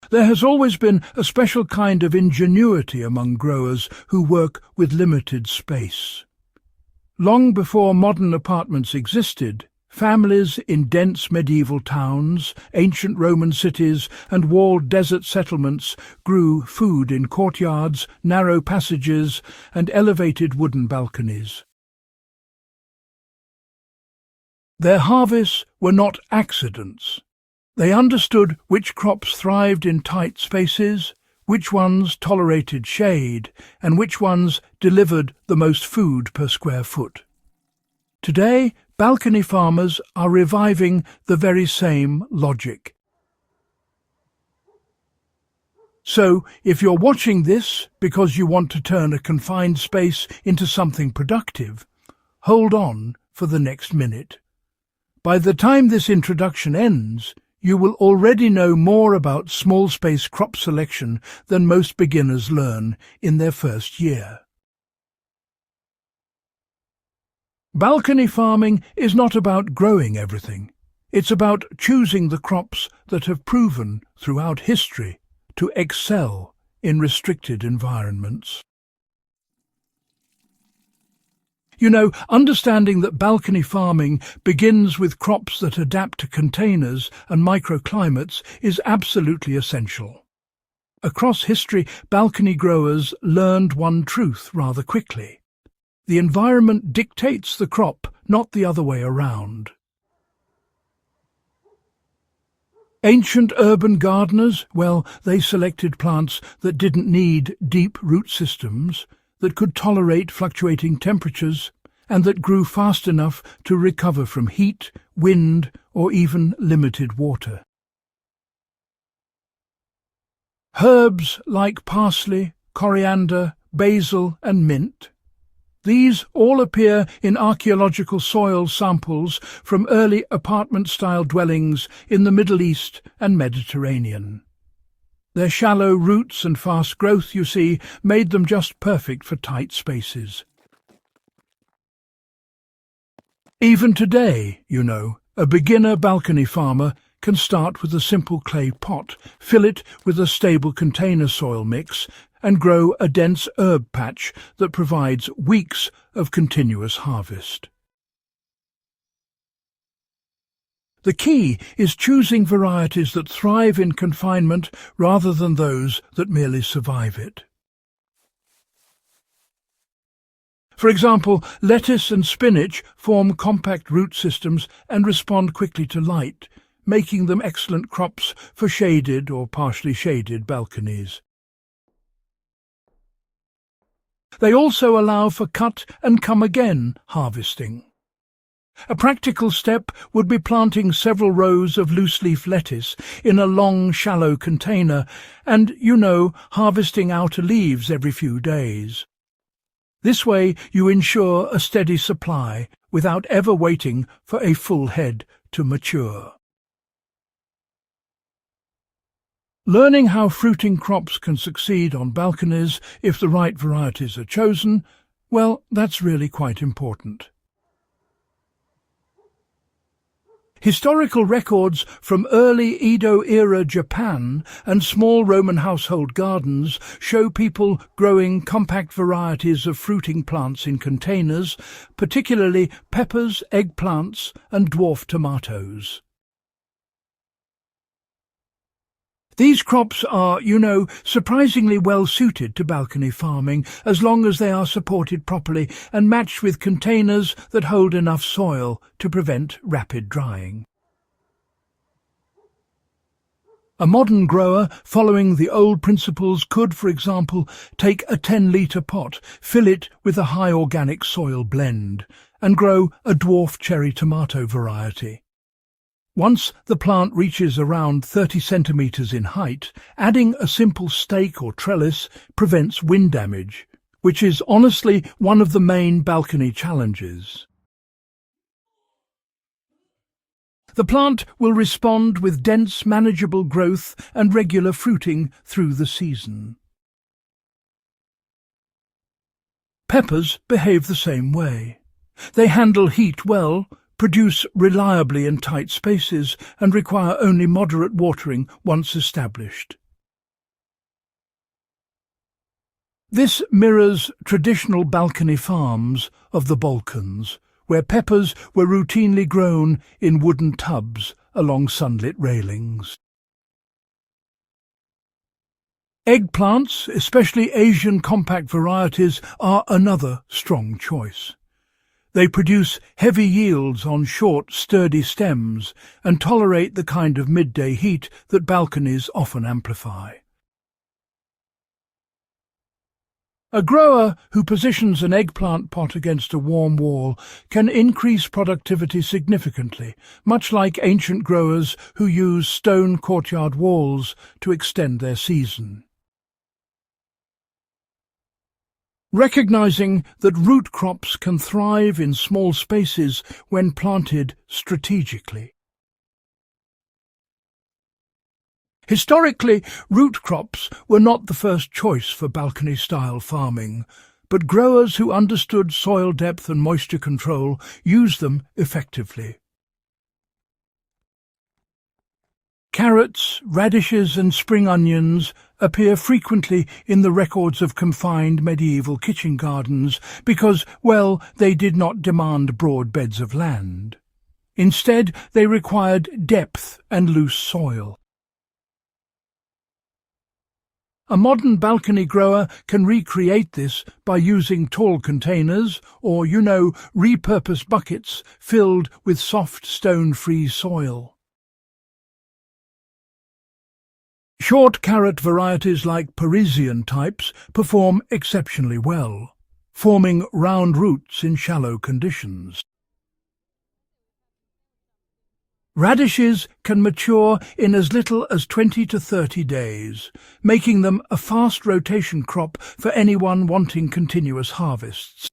There has always been a special kind of ingenuity among growers who work with limited space. Long before modern apartments existed, families in dense medieval towns, ancient Roman cities and walled desert settlements grew food in courtyards, narrow passages and elevated wooden balconies. Their harvests were not accidents. They understood which crops thrived in tight spaces, which ones tolerated shade, and which ones delivered the most food per square foot. Today, balcony farmers are reviving the very same logic. So, if you're watching this because you want to turn a confined space into something productive, hold on for the next minute. By the time this introduction ends, you will already know more about small space crop selection than most beginners learn in their first year. Balcony farming is not about growing everything. It's about choosing the crops that have proven throughout history to excel in restricted environments. You know, understanding that balcony farming begins with crops that adapt to containers and microclimates is absolutely essential. Across history, balcony growers learned one truth rather quickly. The environment dictates the crop, not the other way around. Ancient urban gardeners, well, they selected plants that didn't need deep root systems, that could tolerate fluctuating temperatures, and that grew fast enough to recover from heat, wind, or even limited water. Herbs like parsley, coriander, basil, and mint. These all appear in archaeological soil samples from early apartment-style dwellings in the Middle East and Mediterranean. Their shallow roots and fast growth, you see, made them just perfect for tight spaces. Even today, you know, a beginner balcony farmer can start with a simple clay pot, fill it with a stable container soil mix, and grow a dense herb patch that provides weeks of continuous harvest. The key is choosing varieties that thrive in confinement rather than those that merely survive it. For example, lettuce and spinach form compact root systems and respond quickly to light, making them excellent crops for shaded or partially shaded balconies. They also allow for cut-and-come-again harvesting. A practical step would be planting several rows of loose-leaf lettuce in a long, shallow container and, you know, harvesting outer leaves every few days. This way you ensure a steady supply without ever waiting for a full head to mature. Learning how fruiting crops can succeed on balconies if the right varieties are chosen, well, that's really quite important. Historical records from early Edo-era Japan and small Roman household gardens show people growing compact varieties of fruiting plants in containers, particularly peppers, eggplants, and dwarf tomatoes. These crops are, you know, surprisingly well suited to balcony farming as long as they are supported properly and matched with containers that hold enough soil to prevent rapid drying. A modern grower, following the old principles, could, for example, take a 10-litre pot, fill it with a high organic soil blend, and grow a dwarf cherry tomato variety. Once the plant reaches around 30 centimetres in height, adding a simple stake or trellis prevents wind damage, which is honestly one of the main balcony challenges. The plant will respond with dense, manageable growth and regular fruiting through the season. Peppers behave the same way. They handle heat well, produce reliably in tight spaces, and require only moderate watering once established. This mirrors traditional balcony farms of the Balkans, where peppers were routinely grown in wooden tubs along sunlit railings. Eggplants, especially Asian compact varieties, are another strong choice. They produce heavy yields on short, sturdy stems and tolerate the kind of midday heat that balconies often amplify. A grower who positions an eggplant pot against a warm wall can increase productivity significantly, much like ancient growers who use stone courtyard walls to extend their season. Recognizing that root crops can thrive in small spaces when planted strategically. Historically, root crops were not the first choice for balcony-style farming, but growers who understood soil depth and moisture control used them effectively. Carrots, radishes and spring onions appear frequently in the records of confined medieval kitchen gardens because, well, they did not demand broad beds of land. Instead, they required depth and loose soil. A modern balcony grower can recreate this by using tall containers or, repurposed buckets filled with soft stone-free soil. Short carrot varieties like Parisian types perform exceptionally well, forming round roots in shallow conditions. Radishes can mature in as little as 20 to 30 days, making them a fast rotation crop for anyone wanting continuous harvests.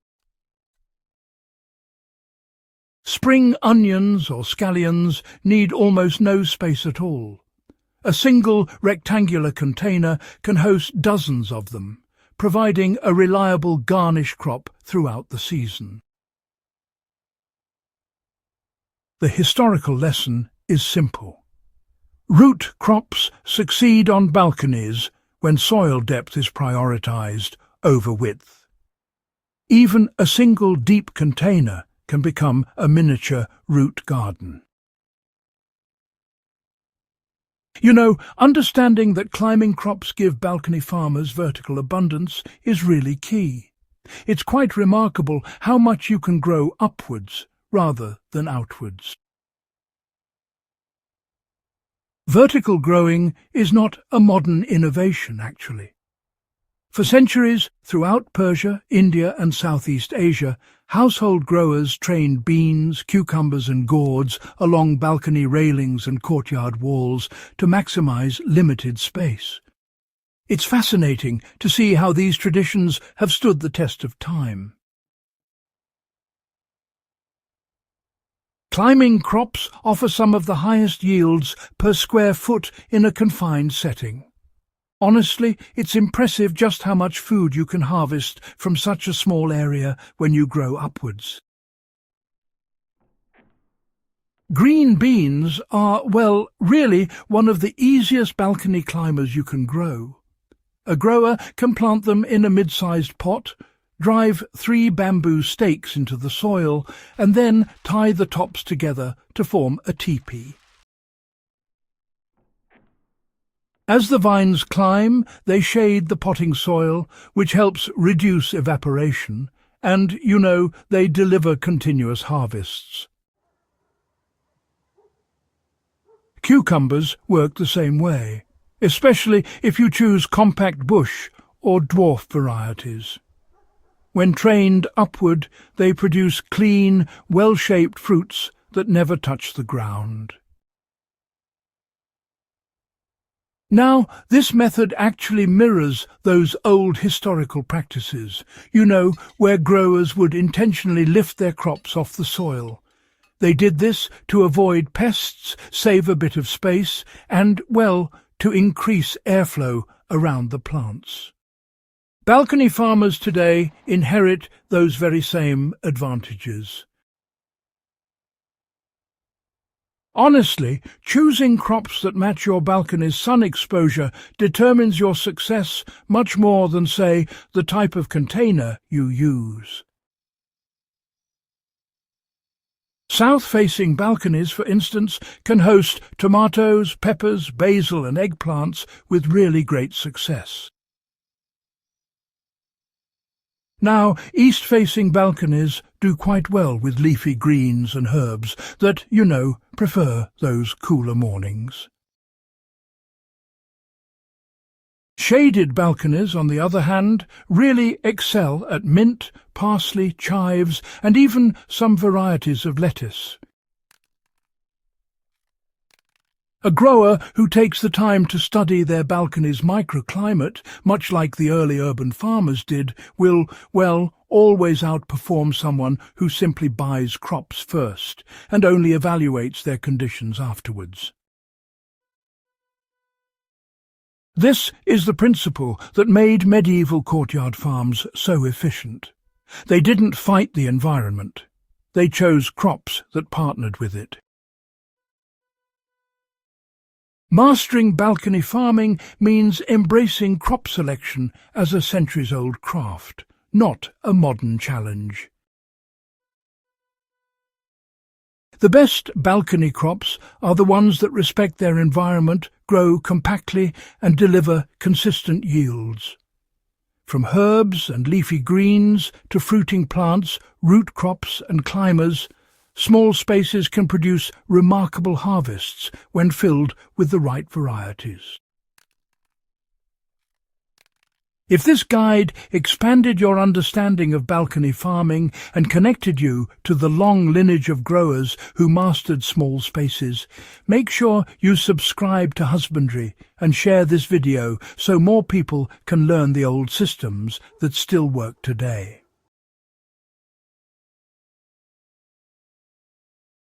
Spring onions or scallions need almost no space at all. A single rectangular container can host dozens of them, providing a reliable garnish crop throughout the season. The historical lesson is simple. Root crops succeed on balconies when soil depth is prioritized over width. Even a single deep container can become a miniature root garden. Understanding that climbing crops give balcony farmers vertical abundance is really key. It's quite remarkable how much you can grow upwards rather than outwards. Vertical growing is not a modern innovation, actually. For centuries, throughout Persia, India and Southeast Asia, household growers trained beans, cucumbers and gourds along balcony railings and courtyard walls to maximize limited space. It's fascinating to see how these traditions have stood the test of time. Climbing crops offer some of the highest yields per square foot in a confined setting. Honestly, it's impressive just how much food you can harvest from such a small area when you grow upwards. Green beans are, well, really one of the easiest balcony climbers you can grow. A grower can plant them in a mid-sized pot, drive 3 bamboo stakes into the soil, and then tie the tops together to form a teepee. As the vines climb, they shade the potting soil, which helps reduce evaporation, and, they deliver continuous harvests. Cucumbers work the same way, especially if you choose compact bush or dwarf varieties. When trained upward, they produce clean, well-shaped fruits that never touch the ground. Now, this method actually mirrors those old historical practices, where growers would intentionally lift their crops off the soil. They did this to avoid pests, save a bit of space, and, to increase airflow around the plants. Balcony farmers today inherit those very same advantages. Honestly, choosing crops that match your balcony's sun exposure determines your success much more than, say, the type of container you use. South-facing balconies, for instance, can host tomatoes, peppers, basil and eggplants with really great success. Now, east-facing balconies do quite well with leafy greens and herbs that, prefer those cooler mornings. Shaded balconies, on the other hand, really excel at mint, parsley, chives, and even some varieties of lettuce. A grower who takes the time to study their balcony's microclimate, much like the early urban farmers did, will, always outperform someone who simply buys crops first and only evaluates their conditions afterwards. This is the principle that made medieval courtyard farms so efficient. They didn't fight the environment. They chose crops that partnered with it. Mastering balcony farming means embracing crop selection as a centuries-old craft, not a modern challenge. The best balcony crops are the ones that respect their environment, grow compactly, and deliver consistent yields. From herbs and leafy greens to fruiting plants, root crops and climbers, small spaces can produce remarkable harvests when filled with the right varieties. If this guide expanded your understanding of balcony farming and connected you to the long lineage of growers who mastered small spaces, make sure you subscribe to Husbandry and share this video so more people can learn the old systems that still work today.